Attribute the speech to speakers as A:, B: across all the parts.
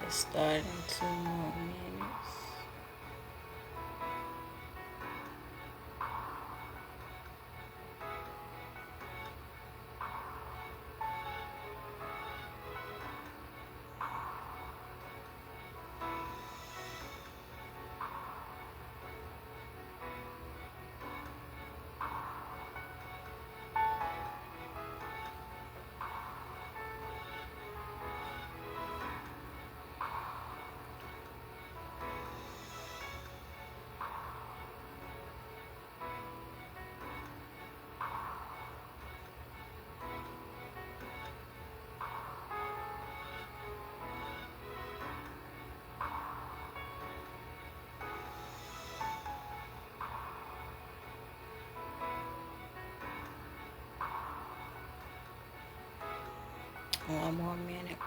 A: Let's start in 2 more minutes. One more minute.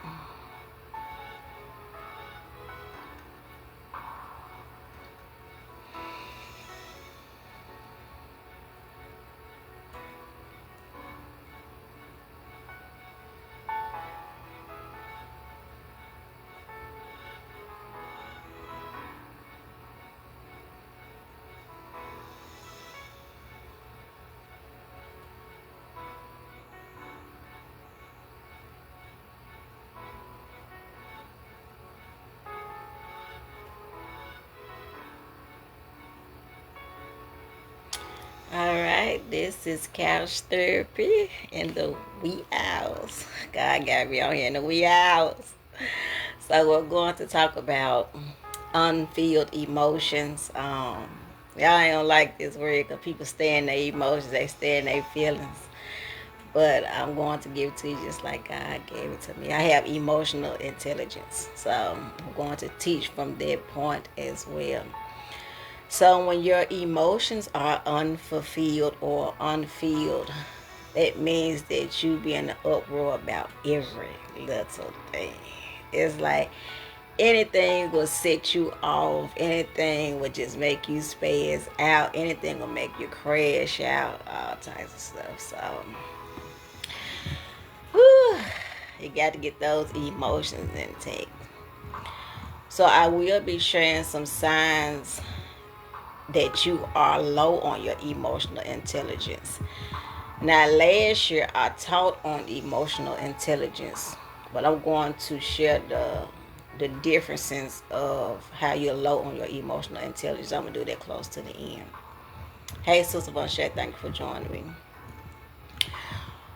A: All right, this is couch therapy in the wee hours. God got me out here in the wee hours. So we're going to talk about unfilled emotions. Y'all ain't gonna like this word because people stay in their emotions, they stay in their feelings. But I'm going to give it to you just like God gave it to me. I have emotional intelligence, so I'm going to teach from that point as well. So when your emotions are unfulfilled or unfilled, it means that you be in an uproar about every little thing. It's like anything will set you off, anything will just make you spaz out, anything will make you crash out, all types of stuff. So whew, you got to get those emotions in check. So I will be sharing some signs that you are low on your emotional intelligence. Now, last year I taught on emotional intelligence, but I'm going to share the differences of how you're low on your emotional intelligence. I'm gonna do that close to the end. Hey, Sister Von Shay, thank you for joining me.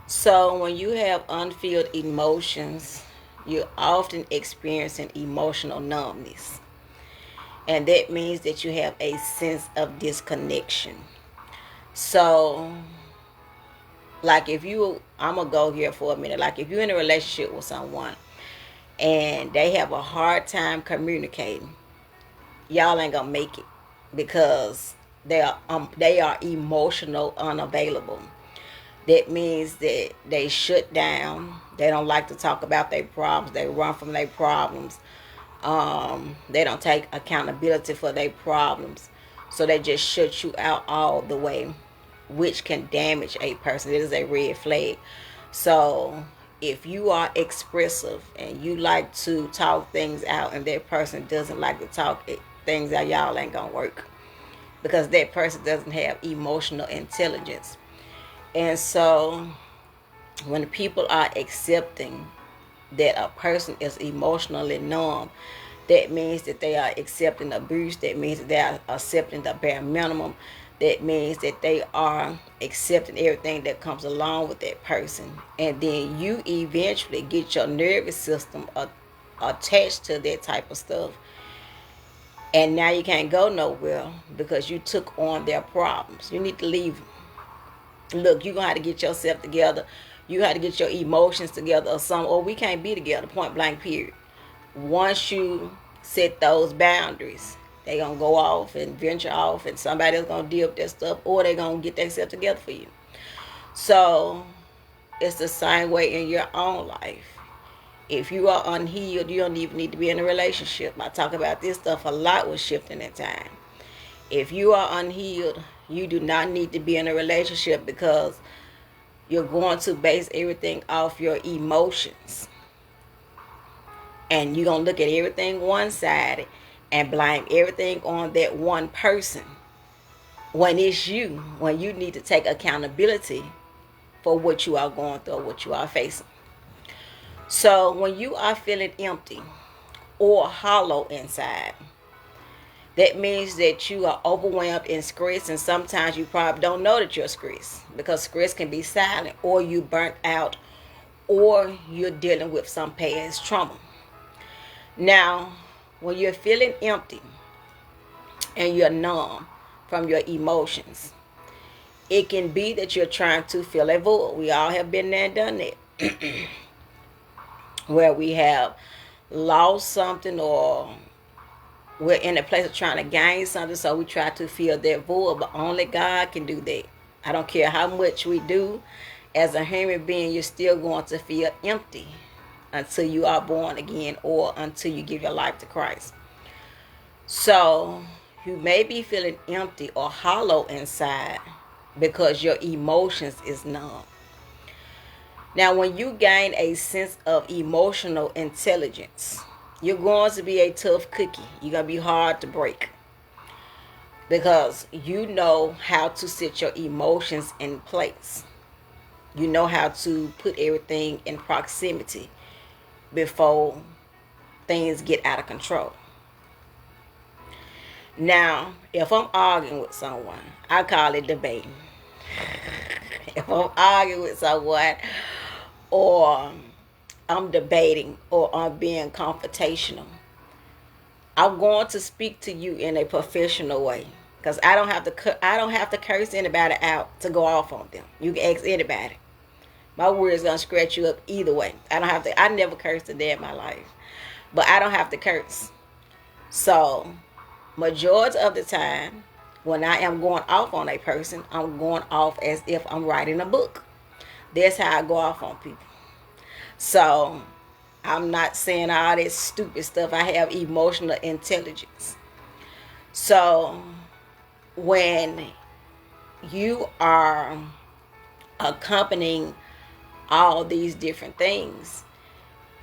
A: So, when you have unfilled emotions, you're often experiencing emotional numbness, and that means that you have a sense of disconnection. So, like if you, I'm gonna go here for a minute. Like if you're in a relationship with someone and they have a hard time communicating, y'all ain't gonna make it because they are emotional unavailable. That means that they shut down. They don't like to talk about their problems. They run from their problems. They don't take accountability for their problems. So they just shut you out all the way, which can damage a person. It is a red flag. So if you are expressive and you like to talk things out and that person doesn't like to talk things out, y'all ain't gonna work because that person doesn't have emotional intelligence. And so when people are accepting that a person is emotionally numb, that means that they are accepting abuse. That means that they are accepting the bare minimum. That means that they are accepting everything that comes along with that person. And then you eventually get your nervous system attached to that type of stuff. And now you can't go nowhere because you took on their problems. You need to leave them. Look, you're going to have to get yourself together. You have to get your emotions together or we can't be together, point blank, period. Once you set those boundaries, they gonna go off and venture off and somebody else gonna deal with that stuff or they gonna get themselves together for you. So it's the same way in your own life. If you are unhealed, you don't even need to be in a relationship. I talk about this stuff a lot with shifting in time. If you are unhealed, you do not need to be in a relationship because you're going to base everything off your emotions. And you're going to look at everything one-sided and blame everything on that one person. When it's you, when you need to take accountability for what you are going through or what you are facing. So when you are feeling empty or hollow inside, that means that you are overwhelmed and stressed, and sometimes you probably don't know that you're stressed, because stress can be silent, or you burnt out, or you're dealing with some past trauma. Now, when you're feeling empty and you're numb from your emotions, it can be that you're trying to fill a void. We all have been there and done that. Where we have lost something, or we're in a place of trying to gain something, so we try to fill that void, but only God can do that. I don't care how much we do. As a human being, you're still going to feel empty until you are born again, or until you give your life to Christ. So you may be feeling empty or hollow inside because your emotions is numb. Now, when you gain a sense of emotional intelligence, you're going to be a tough cookie. You're going to be hard to break, because you know how to set your emotions in place. You know how to put everything in proximity before things get out of control. Now, if I'm arguing with someone, I call it debating. If I'm arguing with someone, or I'm debating, or I'm being confrontational, I'm going to speak to you in a professional way, because I don't have to curse anybody out to go off on them. You can ask anybody. My word is gonna scratch you up either way. I never cursed a day in my life, but I don't have to curse. So majority of the time, when I am going off on a person, I'm going off as if I'm writing a book. That's how I go off on people. So I'm not saying all this stupid stuff. I have emotional intelligence. So when you are accompanying all these different things,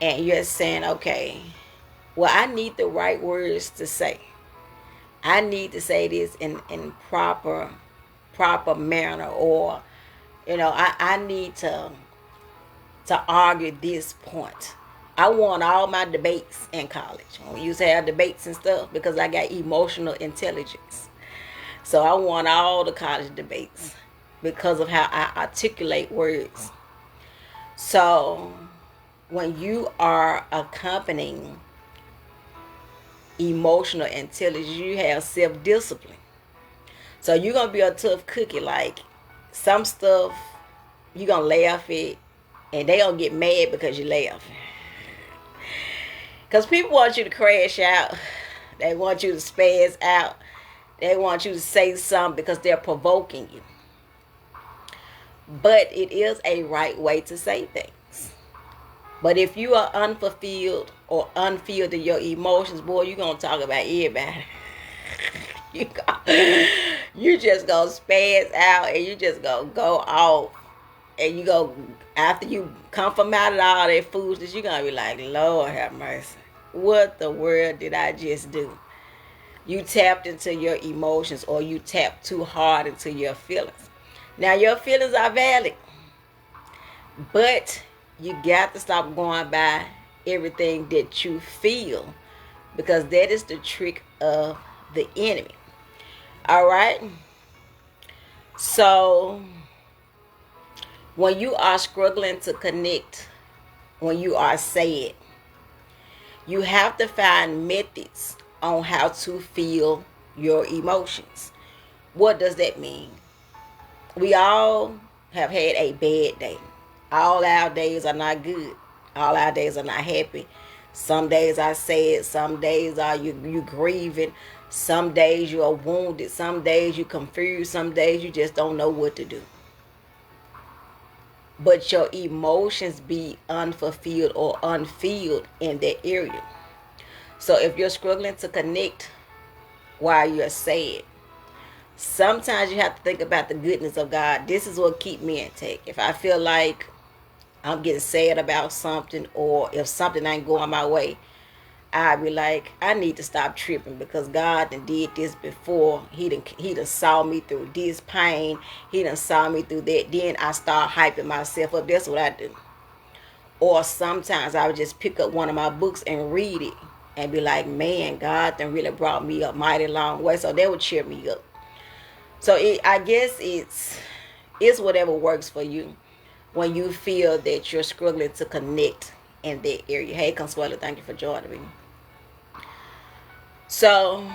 A: and you're saying, okay, well, I need the right words to say. I need to say this in proper manner, or I need to argue this point. I won all my debates in college. We used to have debates and stuff because I got emotional intelligence. So I won all the college debates because of how I articulate words. So when you are accompanying emotional intelligence, you have self-discipline. So you're going to be a tough cookie. Like, some stuff you're going to laugh at, and they don't get mad because you laugh. Because people want you to crash out. They want you to spaz out. They want you to say something because they're provoking you. But it is a right way to say things. But if you are unfulfilled or unfilled in your emotions, boy, you're going to talk about everybody. You just going to spaz out, and you just going to go off. And you go, after you come from out of all that foolishness, you're going to be like, Lord have mercy. What the world did I just do? You tapped into your emotions, or you tapped too hard into your feelings. Now, your feelings are valid, but you got to stop going by everything that you feel, because that is the trick of the enemy. All right? So when you are struggling to connect, when you are sad, you have to find methods on how to feel your emotions. What does that mean? We all have had a bad day. All our days are not good. All our days are not happy. Some days are sad. Some days are you grieving. Some days you are wounded. Some days you confused. Some days you just don't know what to do. But your emotions be unfulfilled or unfilled in that area. So if you're struggling to connect while you're sad, sometimes you have to think about the goodness of God. This is what keep me intact. If I feel like I'm getting sad about something, or if something ain't going my way, I be like, I need to stop tripping because God done did this before. He done saw me through this pain. He done saw me through that. Then I start hyping myself up. That's what I do. Or sometimes I would just pick up one of my books and read it and be like, man, God done really brought me a mighty long way. So that would cheer me up. So I guess it's whatever works for you when you feel that you're struggling to connect in that area. Hey, Consuelo, thank you for joining me. So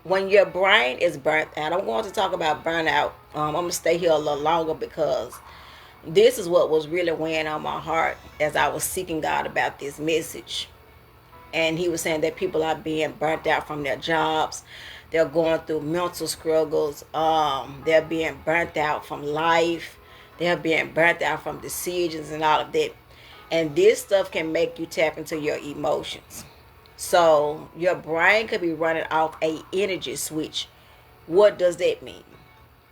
A: when your brain is burnt out, I'm going to talk about burnout. I'm going to stay here a little longer because this is what was really weighing on my heart as I was seeking God about this message. And he was saying that people are being burnt out from their jobs. They're going through mental struggles. They're being burnt out from life. They're being burnt out from decisions and all of that. And this stuff can make you tap into your emotions. So your brain could be running off a energy switch. What does that mean?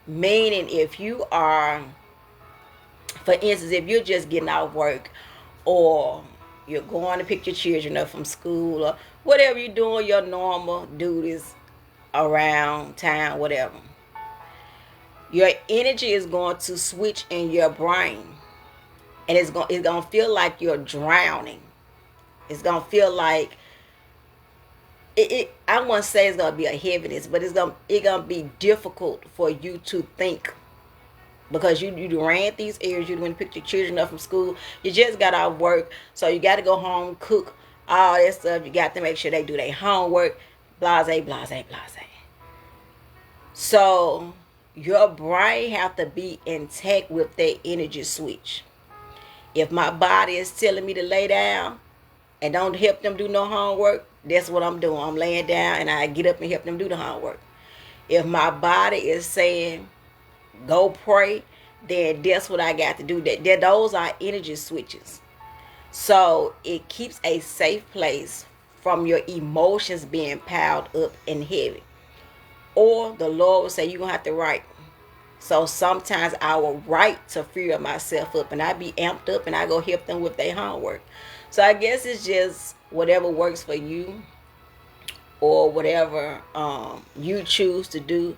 A: Meaning if you are, for instance, if you're just getting out of work or you're going to pick your children up from school or whatever you're doing, your normal duties around town, whatever. Your energy is going to switch in your brain. And it's going to feel like you're drowning. It's going to feel like I won't say it's gonna be a heaviness, but it's gonna be difficult for you to think because you ran these areas. You went to pick your children up from school. You just got out of work, so you got to go home, cook, all that stuff. You got to make sure they do their homework. Blase, blase, blase. So your brain have to be intact with that energy switch. If my body is telling me to lay down and don't help them do no homework, that's what I'm doing. I'm laying down and I get up and help them do the homework. If my body is saying, go pray, then that's what I got to do. Those are energy switches. So it keeps a safe place from your emotions being piled up and heavy. Or the Lord will say, you're going to have to write. So sometimes I will write to free myself up and I be amped up and I go help them with their homework. So I guess it's just whatever works for you or whatever you choose to do.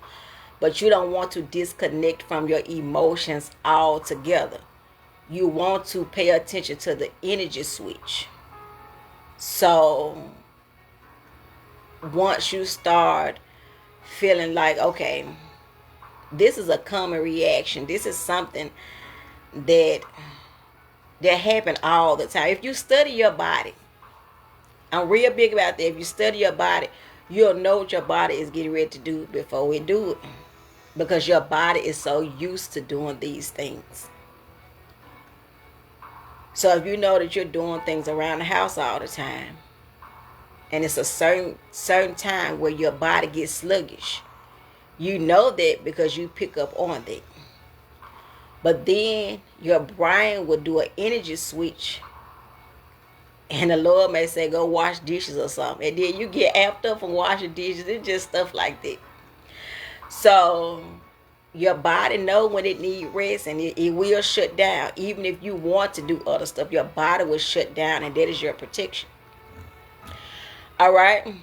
A: But you don't want to disconnect from your emotions altogether. You want to pay attention to the energy switch. So once you start feeling like, okay, this is a common reaction. This is something that happen all the time. If you study your body, I'm real big about that. If you study your body, you'll know what your body is getting ready to do before it do it. Because your body is so used to doing these things. So if you know that you're doing things around the house all the time, and it's a certain time where your body gets sluggish, you know that because you pick up on that. But then your brain will do an energy switch. And the Lord may say, go wash dishes or something. And then you get amped up from washing dishes. It's just stuff like that. So your body know when it needs rest and it will shut down. Even if you want to do other stuff, your body will shut down and that is your protection. All right.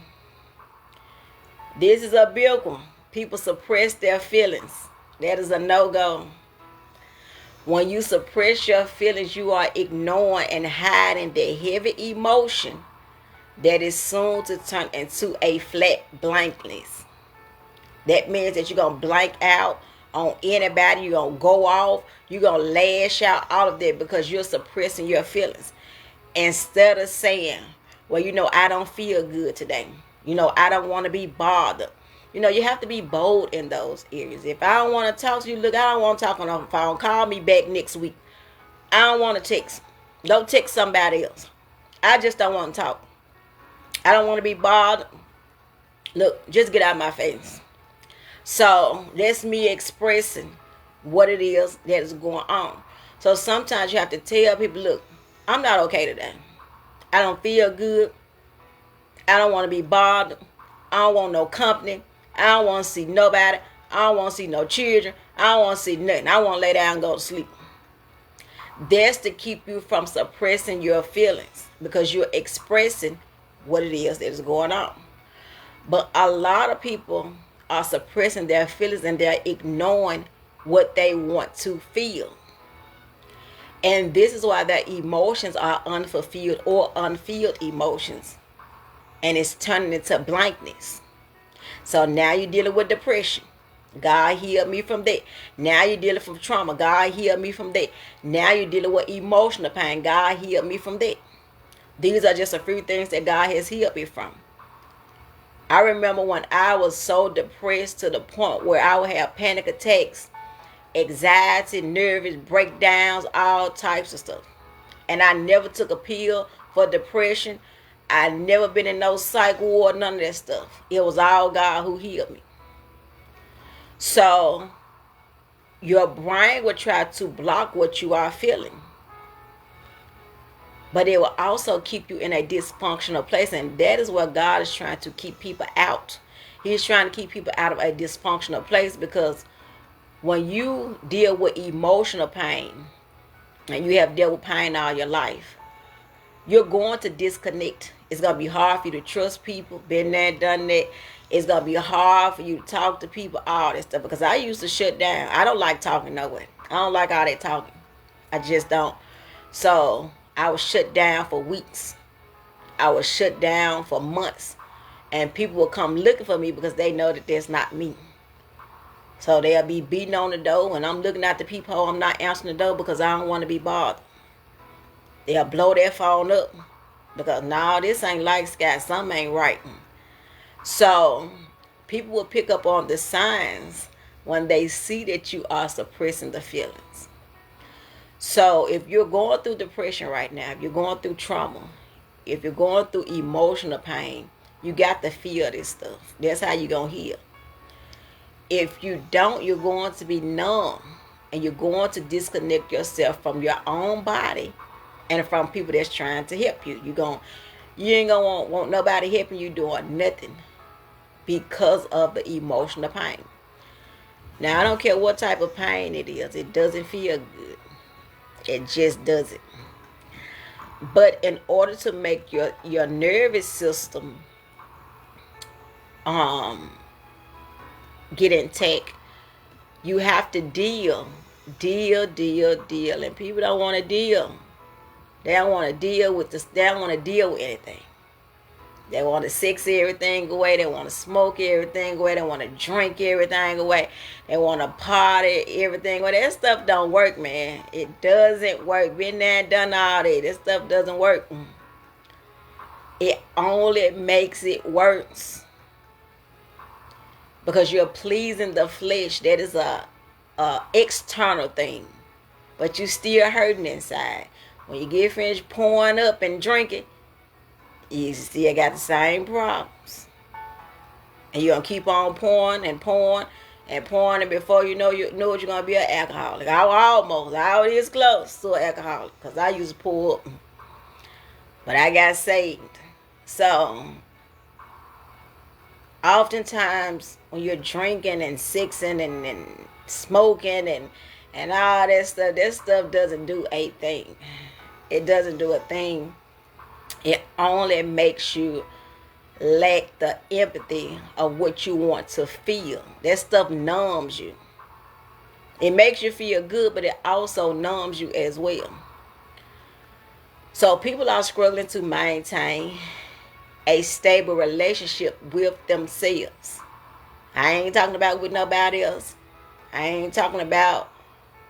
A: This is a big one. People suppress their feelings. That is a no-go. When you suppress your feelings, you are ignoring and hiding the heavy emotion that is soon to turn into a flat blankness. That means that you're going to blank out on anybody. You're going to go off. You're going to lash out, all of that because you're suppressing your feelings. Instead of saying, well, I don't feel good today. I don't want to be bothered. You have to be bold in those areas. If I don't want to talk to you, look, I don't want to talk on the phone. Call me back next week. I don't want to text. Don't text somebody else. I just don't want to talk. I don't want to be bothered. Look, just get out of my face. So that's me expressing what it is that is going on. So sometimes you have to tell people, look, I'm not okay today. I don't feel good. I don't want to be bothered. I don't want no company. I don't want to see nobody. I don't want to see no children. I don't want to see nothing. I want to lay down and go to sleep. That's to keep you from suppressing your feelings because you're expressing what it is that is going on. But a lot of people are suppressing their feelings and they're ignoring what they want to feel. And this is why their emotions are unfulfilled or unfilled emotions. And it's turning into blankness. So now you're dealing with depression. God healed me from that. Now you're dealing with trauma. God healed me from that. Now you're dealing with emotional pain. God healed me from that. These are just a few things that God has healed me from. I remember when I was so depressed to the point where I would have panic attacks, anxiety, nervous breakdowns, all types of stuff. And I never took a pill for depression. I never been in no psych ward, none of that stuff. It was all God who healed me. So your brain will try to block what you are feeling. But it will also keep you in a dysfunctional place. And that is where God is trying to keep people out. He's trying to keep people out of a dysfunctional place, because when you deal with emotional pain, and you have dealt with pain all your life, you're going to disconnect. It's going to be hard for you to trust people. Been there, done that. It's going to be hard for you to talk to people, all that stuff. Because I used to shut down. I don't like talking no way. I don't like all that talking. I just don't. So I was shut down for weeks. I was shut down for months. And people will come looking for me because they know that that's not me. So they'll be beating on the door, and I'm looking at the people. I'm not answering the door because I don't want to be bothered. They'll blow their phone up because, no, this ain't like Scott. Something ain't right. So people will pick up on the signs when they see that you are suppressing the feelings. So if you're going through depression right now, if you're going through trauma, if you're going through emotional pain, you got to feel this stuff. That's how you're going to heal. If you don't, you're going to be numb, and you're going to disconnect yourself from your own body and from people that's trying to help you. You ain't gonna want nobody helping you doing nothing because of the emotional pain. Now, I don't care what type of pain it is. It doesn't feel good. It just doesn't. But in order to make your nervous system get intact, you have to deal. And people don't want to deal. They don't want to deal with this. They don't want to deal with anything. They want to sex everything away. They want to smoke everything away. They want to drink everything away. They want to party everything away. That stuff don't work, man. It doesn't work. Been there and done all that. This stuff doesn't work. It only makes it worse. Because you're pleasing the flesh. That is a external thing. But you still hurting inside. When you get finished pouring up and drinking, you still got the same problems. And you're going to keep on pouring and pouring and pouring. And before you know you're going to be an alcoholic. I was this close to an alcoholic. Because I used to pour up. But I got saved. So, oftentimes, when you're drinking and sexing and smoking and all that stuff doesn't do a thing. It doesn't do a thing. It only makes you lack the empathy of what you want to feel. That stuff numbs you. It makes you feel good, but it also numbs you as well. So people are struggling to maintain a stable relationship with themselves. I ain't talking about with nobody else. I ain't talking about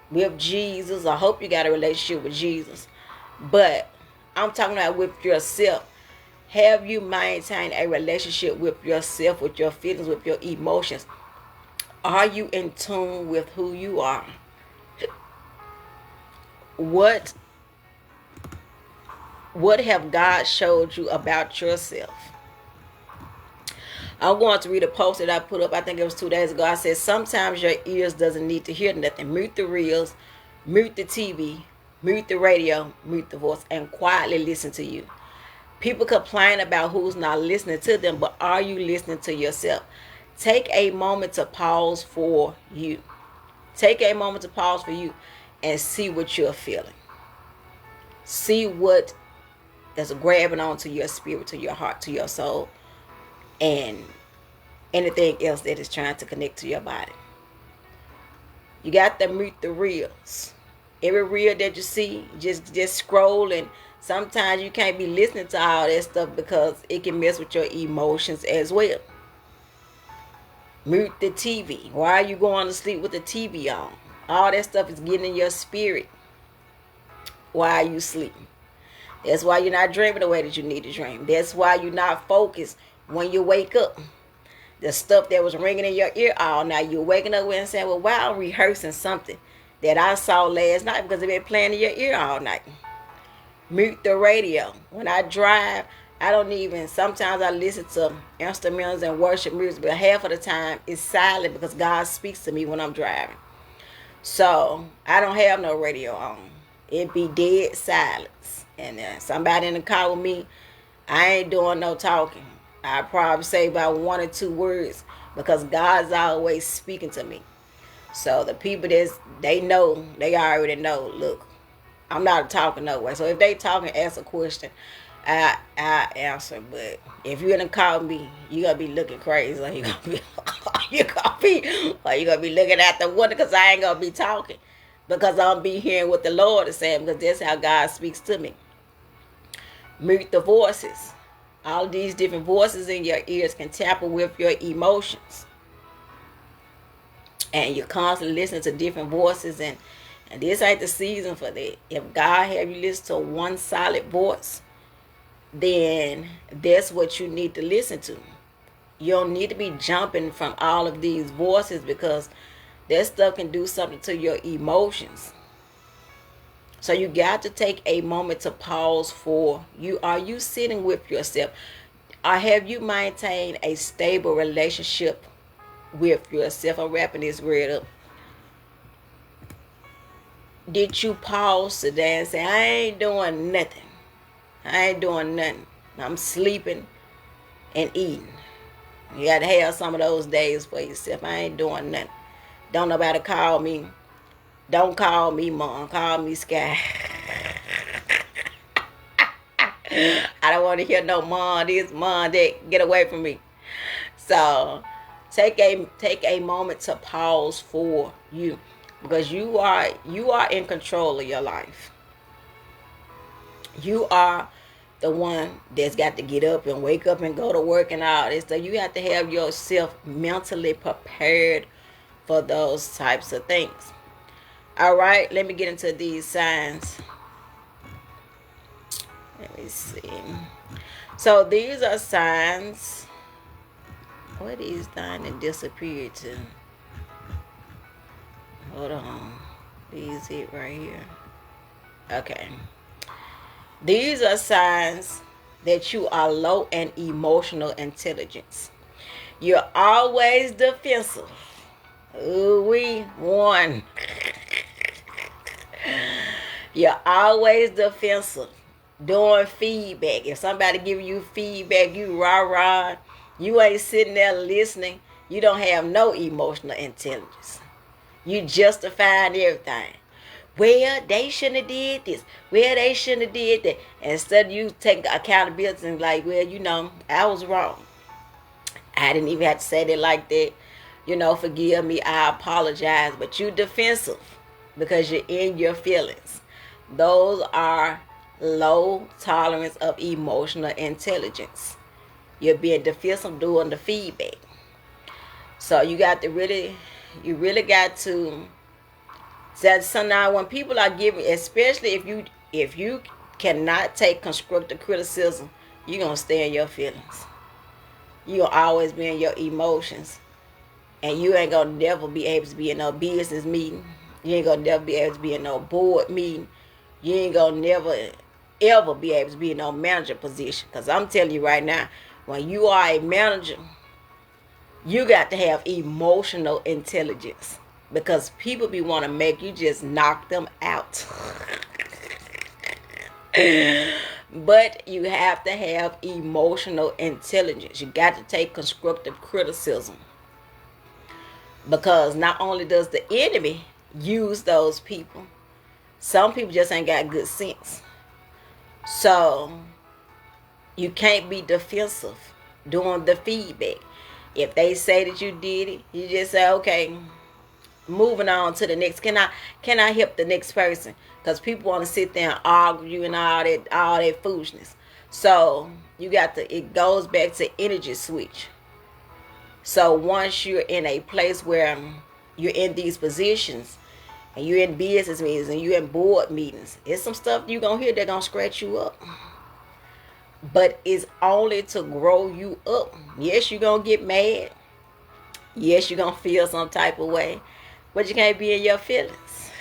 A: with Jesus. I hope you got a relationship with Jesus. But I'm talking about with yourself. Have you maintained a relationship with yourself, with your feelings, with your emotions? Are you in tune with who you are? What have God showed you about yourself? I'm going to read a post that I put up, I think it was 2 days ago. I said, sometimes your ears doesn't need to hear nothing. Mute the reels, mute the TV, mute the radio, mute the voice, and quietly listen to you. People complain about who's not listening to them, but are you listening to yourself? Take a moment to pause for you. Take a moment to pause for you and see what you're feeling. See what that's grabbing onto your spirit, to your heart, to your soul, and anything else that is trying to connect to your body. You got to mute the reels. Every reel that you see, just scroll, and sometimes you can't be listening to all that stuff because it can mess with your emotions as well. Mute the TV. Why are you going to sleep with the TV on? All that stuff is getting in your spirit. Why are you sleeping? That's why you're not dreaming the way that you need to dream. That's why you're not focused when you wake up. The stuff that was ringing in your ear all night, you're waking up with and saying, well, why I'm rehearsing something that I saw last night because it been playing in your ear all night. Mute the radio. When I drive, I don't even, sometimes I listen to instrumentals and worship music, but half of the time it's silent because God speaks to me when I'm driving. So I don't have no radio on. It be dead silence. And somebody in the car with me, I ain't doing no talking. I probably say about 1 or 2 words because God's always speaking to me. So the people they know, they already know, look, I'm not talking no way. So if they talk and ask a question, I answer. But if you're gonna call me, you gonna be looking crazy. Like you gonna be looking at the window because I ain't gonna be talking. Because I'm be hearing what the Lord is saying, because that's how God speaks to me. Mute the voices. All these different voices in your ears can tamper with your emotions. And you're constantly listening to different voices, and this ain't the season for that. If God have you listen to one solid voice, then that's what you need to listen to. You don't need to be jumping from all of these voices because that stuff can do something to your emotions. So you got to take a moment to pause for you. Are you sitting with yourself? Or have you maintained a stable relationship with yourself? I'm wrapping this word up. Did you pause today and say, I ain't doing nothing. I ain't doing nothing. I'm sleeping and eating. You got to have some of those days for yourself. I ain't doing nothing. Don't nobody call me. Don't call me Mom. Call me Sky. I don't want to hear no Mom this, Mom that. Get away from me. So take a moment to pause for you, because you are in control of your life. You are the one that's got to get up and wake up and go to work and all this. So you have to have yourself mentally prepared for those types of things. All right, let me get into these signs. Let me see. So these are signs. What is thine and disappeared to? Hold on. These it right here. Okay. These are signs that you are low in emotional intelligence. You're always defensive. Ooh, we won. You're always defensive. Doing feedback. If somebody give you feedback, you rah-rah. You ain't sitting there listening. You don't have no emotional intelligence. You justifying everything. Well, they shouldn't have did this. Well, they shouldn't have did that. Instead of you taking accountability and like, well, I was wrong. I didn't even have to say that like that. Forgive me, I apologize. But you defensive because you're in your feelings. Those are low tolerance of emotional intelligence. You're being defensive doing the feedback. So you really got to. So now when people are giving, especially if you cannot take constructive criticism, you're going to stay in your feelings. You're going to always be in your emotions. And you ain't going to never be able to be in no business meeting. You ain't going to never be able to be in no board meeting. You ain't going to never, ever be able to be in no manager position. Because I'm telling you right now, when you are a manager, you got to have emotional intelligence. Because people be want to make you just knock them out. But you have to have emotional intelligence. You got to take constructive criticism. Because not only does the enemy use those people, some people just ain't got good sense. So You can't be defensive during the feedback. If they say that you did it, you just say, okay, moving on to the next. Can I help the next person? Because people want to sit there and argue and all that foolishness. So you got to, it goes back to energy switch. So once you're in a place where you're in these positions and you're in business meetings and you're in board meetings, it's some stuff you're going to hear that's going to scratch you up. But it's only to grow you up. Yes, you're going to get mad. Yes, you're going to feel some type of way. But you can't be in your feelings.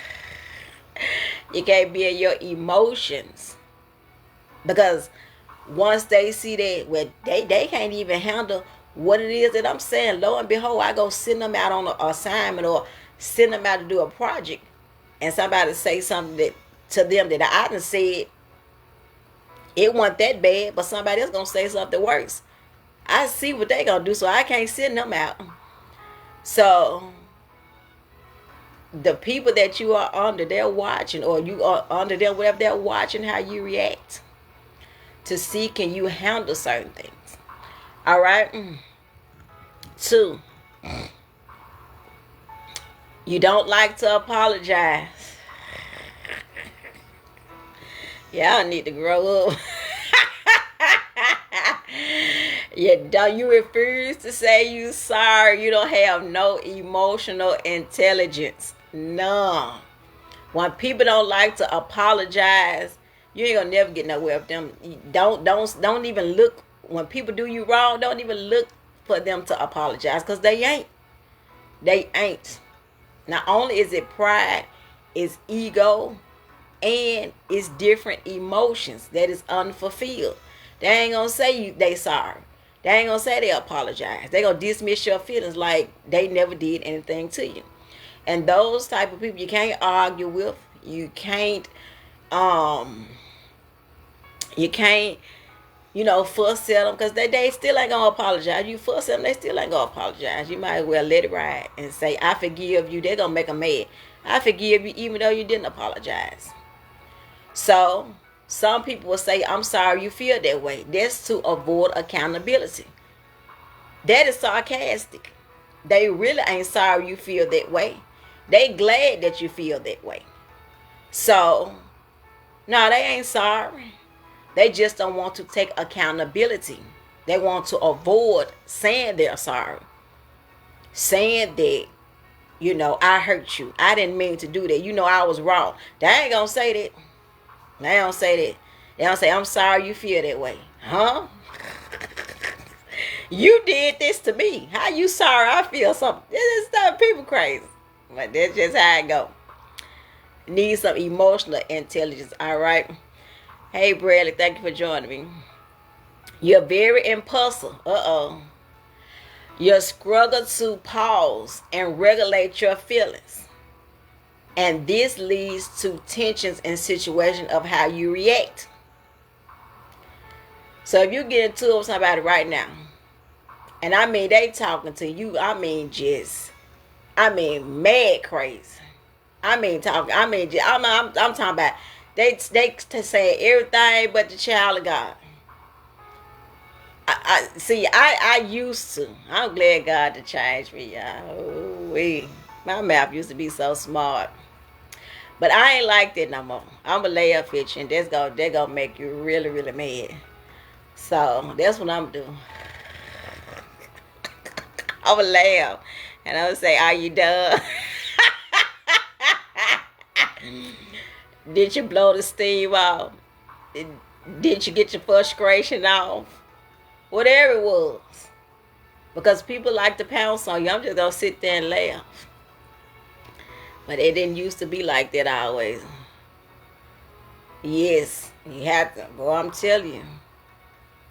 A: You can't be in your emotions. Because once they see that, well, they can't even handle what it is that I'm saying. Lo and behold, I go send them out on an assignment or send them out to do a project. And somebody say something that to them that I done said, it wasn't that bad, but somebody else gonna say something worse. I see what they gonna do, so I can't send them out. So the people that you are under, they're watching, or you are under them, whatever, they're watching how you react to see can you handle certain things. All right. 2, you don't like to apologize. Y'all need to grow up. You refuse to say you sorry. You don't have no emotional intelligence. None. When people don't like to apologize, you ain't gonna never get nowhere with them. Don't even look when people do you wrong. Don't even look for them to apologize, because they ain't. They ain't. Not only is it pride, it's ego, and it's different emotions that is unfulfilled. They ain't gonna say they sorry. They ain't gonna say they apologize. They gonna dismiss your feelings like they never did anything to you. And those type of people you can't argue with. You can't fuss at them, because they still ain't gonna apologize. You fuss at them, they still ain't gonna apologize. You might as well let it ride and say, I forgive you. They're gonna make them mad. I forgive you even though you didn't apologize. So some people will say, I'm sorry you feel that way. That's to avoid accountability. That is sarcastic. They really ain't sorry you feel that way. They glad that you feel that way. So, no, they ain't sorry. They just don't want to take accountability. They want to avoid saying they're sorry. Saying that, I hurt you. I didn't mean to do that. I was wrong. They ain't gonna say that. They don't say that. They don't say, I'm sorry you feel that way. Huh? You did this to me. How you sorry I feel something? This is stuff people crazy. But that's just how it go. Need some emotional intelligence, all right? Hey, Bradley, thank you for joining me. You're very impulsive. You struggle to pause and regulate your feelings. And this leads to tensions in situations of how you react. So if you get into it with somebody right now, and I mean they talking to you, mad crazy. I'm talking about they say everything but the child of God. I used to. I'm glad God to change me, y'all. My mouth used to be so smart. But I ain't like that no more. I'm going to lay up at you, and they're gonna make you really, really mad. So that's what I'm doing. I'm going to laugh, and I'm going to say, are you done? Did you blow the steam off? Did you get your frustration off? Whatever it was. Because people like to pounce on you. I'm just going to sit there and laugh. But it didn't used to be like that always. Yes, you have to. Boy, I'm telling you.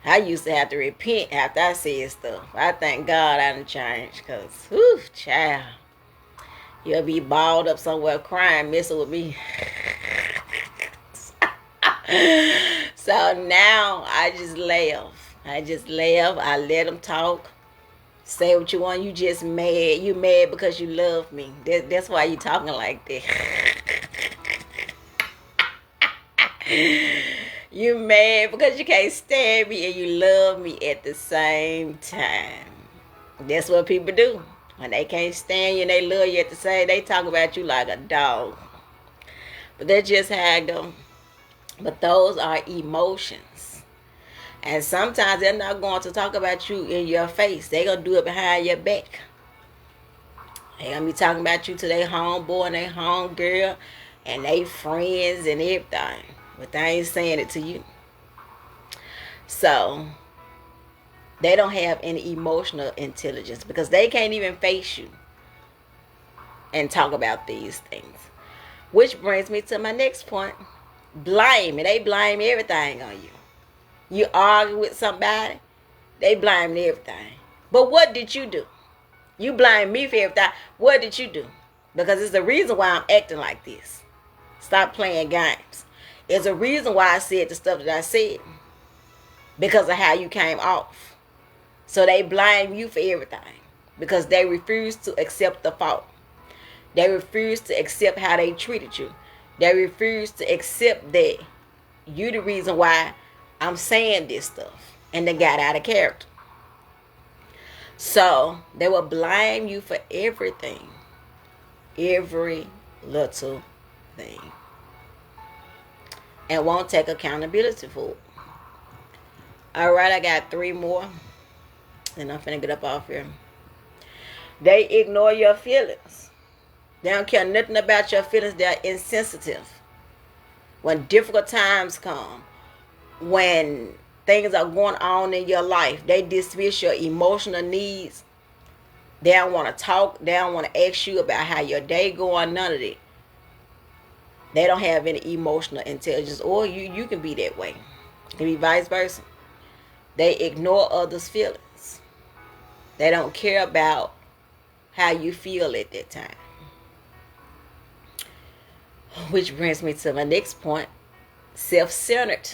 A: I used to have to repent after I said stuff. I thank God I done changed. Because, whew, child. You'll be balled up somewhere crying, messing with me. So now I just laugh. I let them talk. Say what you want. You just mad. You mad because you love me. That's why you talking like that. You mad because you can't stand me and you love me at the same time. That's what people do. When they can't stand you and they love you at the same, they talk about you like a dog. But that's just how I go. But those are emotions. And sometimes they're not going to talk about you in your face. They're going to do it behind your back. They're going to be talking about you to their homeboy and their homegirl and they friends and everything. But they ain't saying it to you. So, they don't have any emotional intelligence because they can't even face you and talk about these things. Which brings me to my next point. Blaming. They blame everything on you. You argue with somebody, they blame everything. But what did you do? You blame me for everything. What did you do? Because it's the reason why I'm acting like this. Stop playing games. It's a reason why I said the stuff that I said. Because of how you came off. So they blame you for everything. Because they refuse to accept the fault. They refuse to accept how they treated you. They refuse to accept that you the reason why I'm saying this stuff. And they got out of character. So they will blame you for everything. Every little thing. And won't take accountability for it. Alright, I got 3 more. And I'm finna get up off here. They ignore your feelings. They don't care nothing about your feelings. They're insensitive. When difficult times come, when things are going on in your life, they dismiss your emotional needs. They don't want to talk. They don't want to ask you about how your day going. None of it. They don't have any emotional intelligence. Or you can be that way. It can be vice versa. They ignore others' feelings. They don't care about how you feel at that time. Which brings me to my next point. Self-centered.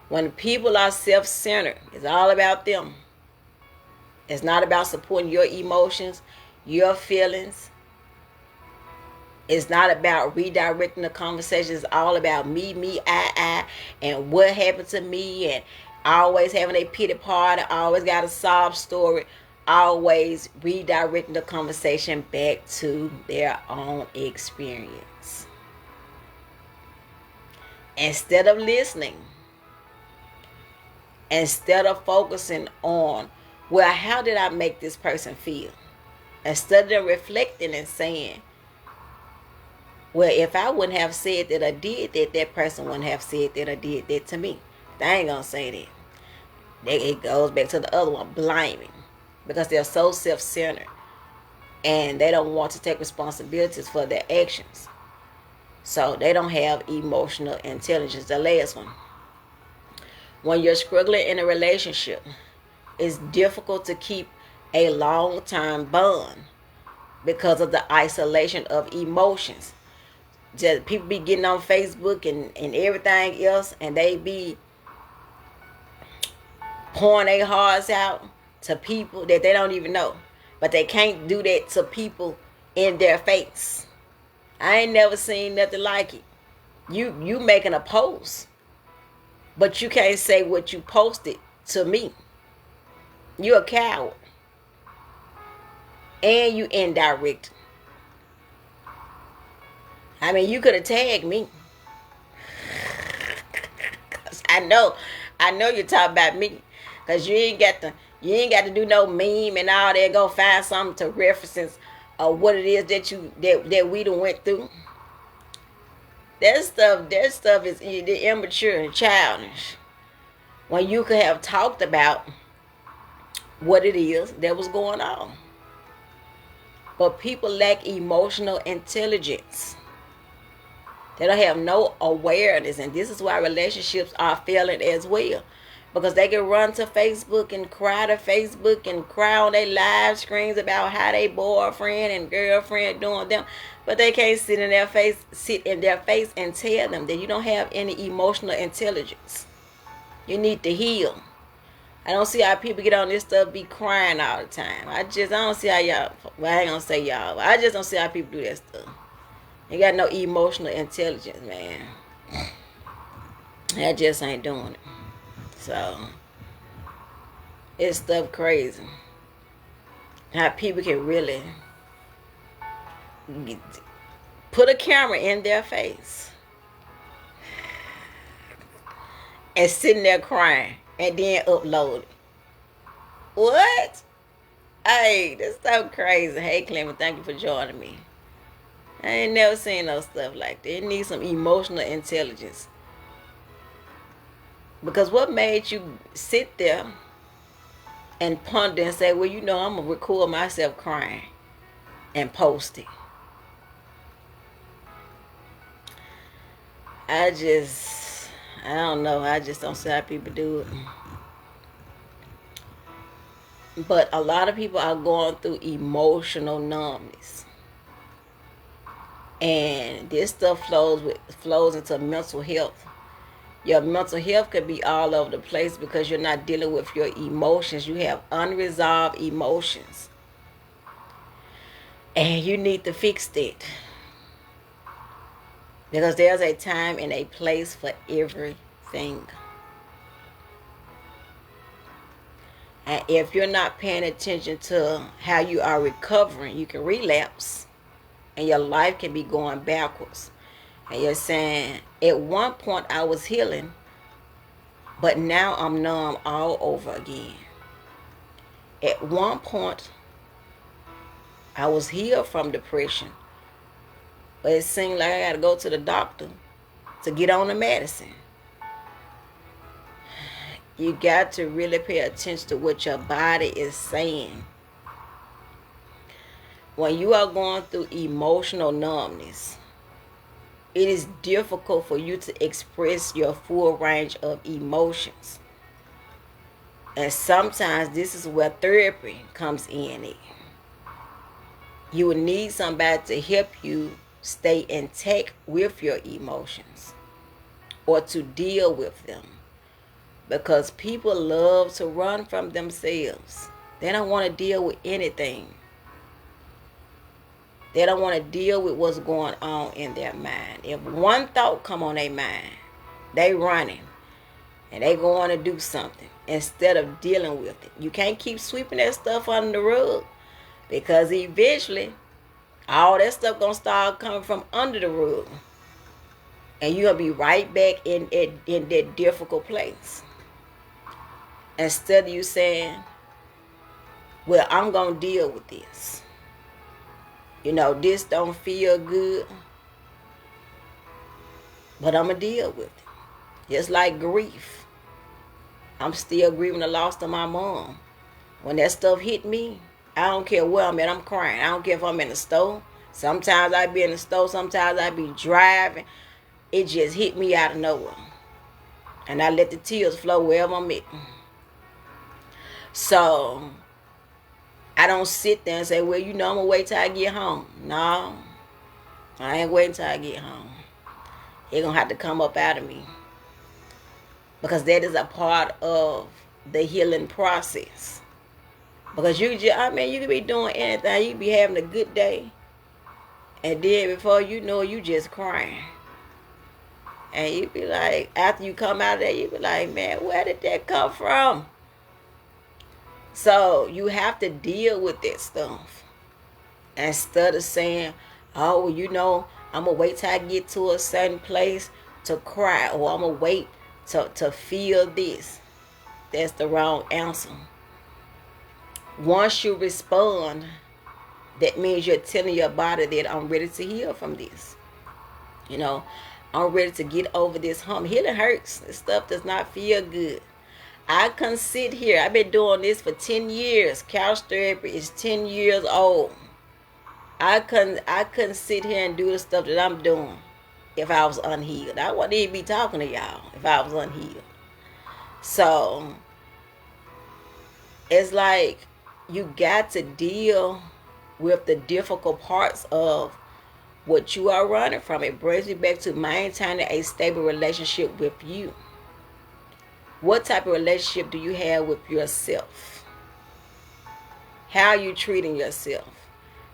A: When people are self-centered, it's all about them. It's not about supporting your emotions, your feelings. It's not about redirecting the conversation. It's all about me, I, and what happened to me, and always having a pity party, always got a sob story, always redirecting the conversation back to their own experience. Instead of listening, instead of focusing on, well, how did I make this person feel? Instead of reflecting and saying, well, if I wouldn't have said that I did that, that person wouldn't have said that I did that to me. They ain't gonna say that. It goes back to the other one, blaming. Because they're so self-centered. And they don't want to take responsibilities for their actions. So they don't have emotional intelligence. The last one. When you're struggling in a relationship, it's difficult to keep a long-term bond because of the isolation of emotions. Just people be getting on Facebook and everything else, and they be pouring their hearts out to people that they don't even know. But they can't do that to people in their face. I ain't never seen nothing like it. You making a post, but you can't say what you posted to me. You a coward. And you indirect. I mean, you could have tagged me. I know you're talking about me. Cause you ain't got to do no meme and all that. Go find something to reference what it is that we done went through. That stuff is immature and childish. When you could have talked about what it is that was going on. But people lack emotional intelligence. They don't have no awareness. And this is why relationships are failing as well. Because they can run to Facebook and cry to Facebook and cry on their live screens about how they boyfriend and girlfriend doing them. But they can't sit in their face and tell them that you don't have any emotional intelligence. You need to heal. I don't see how people get on this stuff be crying all the time. I don't see how y'all, well, I ain't gonna say y'all, but I just don't see how people do that stuff. You got no emotional intelligence, man. I just ain't doing it. So it's stuff crazy. How people can really put a camera in their face and sitting there crying and then upload it. What? Hey, this stuff crazy. Hey, Clement, thank you for joining me. I ain't never seen no stuff like that. It needs some emotional intelligence. Because what made you sit there and ponder and say, well, you know, I'm going to record myself crying and post it? I don't know. I just don't see how people do it. But a lot of people are going through emotional numbness. And this stuff flows into mental health. Your mental health could be all over the place because you're not dealing with your emotions. You have unresolved emotions. And you need to fix that. Because there's a time and a place for everything. And if you're not paying attention to how you are recovering, you can relapse. And your life can be going backwards. And you're saying, at one point I was healing, but now I'm numb all over again. At one point, I was healed from depression, but it seemed like I got to go to the doctor to get on the medicine. You got to really pay attention to what your body is saying. When you are going through emotional numbness, it is difficult for you to express your full range of emotions. And sometimes this is where therapy comes in. You will need somebody to help you stay intact with your emotions or to deal with them. Because people love to run from themselves. They don't want to deal with anything. They don't want to deal with what's going on in their mind. If one thought come on their mind, they running and they going to do something instead of dealing with it. You can't keep sweeping that stuff under the rug because eventually all that stuff going to start coming from under the rug. And you're going to be right back in that difficult place. Instead of you saying, well, I'm going to deal with this. You know, this don't feel good, but I'm going to deal with it. Just like grief. I'm still grieving the loss of my mom. When that stuff hit me, I don't care where I'm at, I'm crying. I don't care if I'm in the store. Sometimes I be in the store, sometimes I be driving. It just hit me out of nowhere. And I let the tears flow wherever I'm at. So I don't sit there and say, well, you know, I'm going to wait till I get home. No, I ain't waiting till I get home. It's going to have to come up out of me. Because that is a part of the healing process. Because you can be doing anything. You can be having a good day. And then before you know it, you just crying. And you be like, after you come out of there, you be like, man, where did that come from? So you have to deal with that stuff. Instead of saying, oh, well, you know, I'm going to wait till I get to a certain place to cry. Or I'm going to wait to feel this. That's the wrong answer. Once you respond, that means you're telling your body that I'm ready to heal from this. You know, I'm ready to get over this hump. Healing hurts. This stuff does not feel good. I can sit here. I've been doing this for 10 years. Couch therapy is 10 years old. I couldn't sit here and do the stuff that I'm doing if I was unhealed. I wouldn't even be talking to y'all if I was unhealed. So it's like you got to deal with the difficult parts of what you are running from. It brings me back to maintaining a stable relationship with you. What type of relationship do you have with yourself? How are you treating yourself?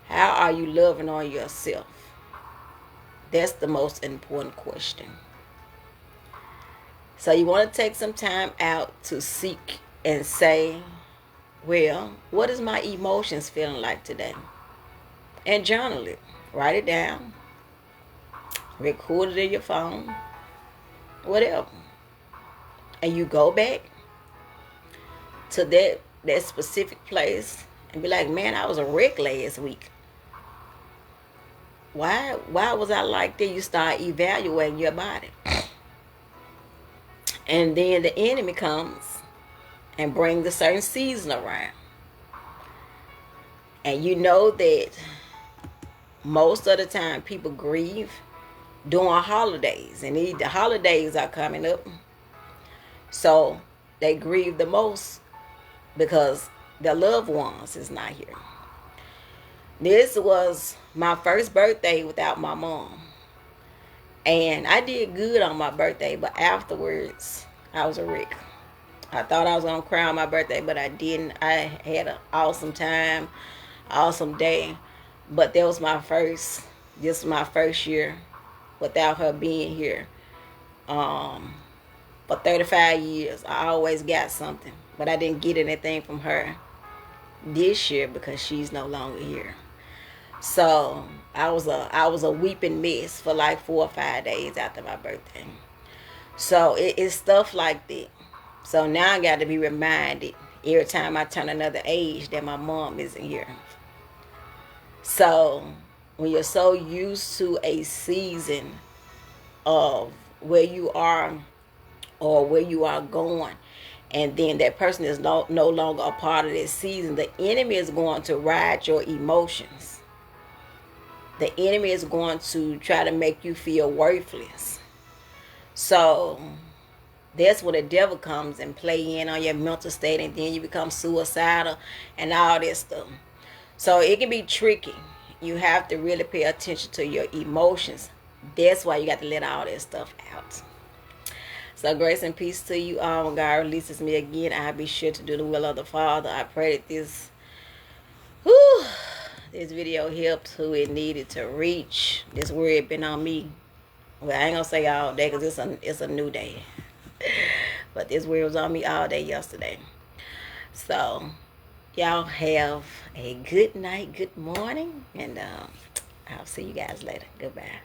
A: How are you loving on yourself? That's the most important question. So you want to take some time out to seek and say, well, what is my emotions feeling like today? And journal it. Write it down. Record it in your phone. Whatever. And you go back to that specific place and be like, man, I was a wreck last week. Why was I like that? You start evaluating your body. And then the enemy comes and brings a certain season around. And you know that most of the time people grieve during holidays. And the holidays are coming up. So they grieve the most because their loved ones is not here. This was my first birthday without my mom. And I did good on my birthday, but afterwards, I was a wreck. I thought I was going to cry on my birthday, but I didn't. I had an awesome time, awesome day. But that was this was my first year without her being here. For 35 years, I always got something. But I didn't get anything from her this year because she's no longer here. So I was a weeping mess for like 4 or 5 days after my birthday. So it's stuff like that. So now I got to be reminded every time I turn another age that my mom isn't here. So when you're so used to a season of where you are or where you are going, and then that person is no longer a part of this season, the enemy is going to ride your emotions. The enemy is going to try to make you feel worthless. So that's when the devil comes and play in on your mental state, and then you become suicidal and all this stuff. So it can be tricky. You have to really pay attention to your emotions. That's why you got to let all that stuff out. So grace and peace to you all. When God releases me again, I'll be sure to do the will of the Father. I pray that this video helped who it needed to reach. This word been on me. Well, I ain't gonna say all day because it's a new day. But this word was on me all day yesterday. So y'all have a good night, good morning, and I'll see you guys later. Goodbye.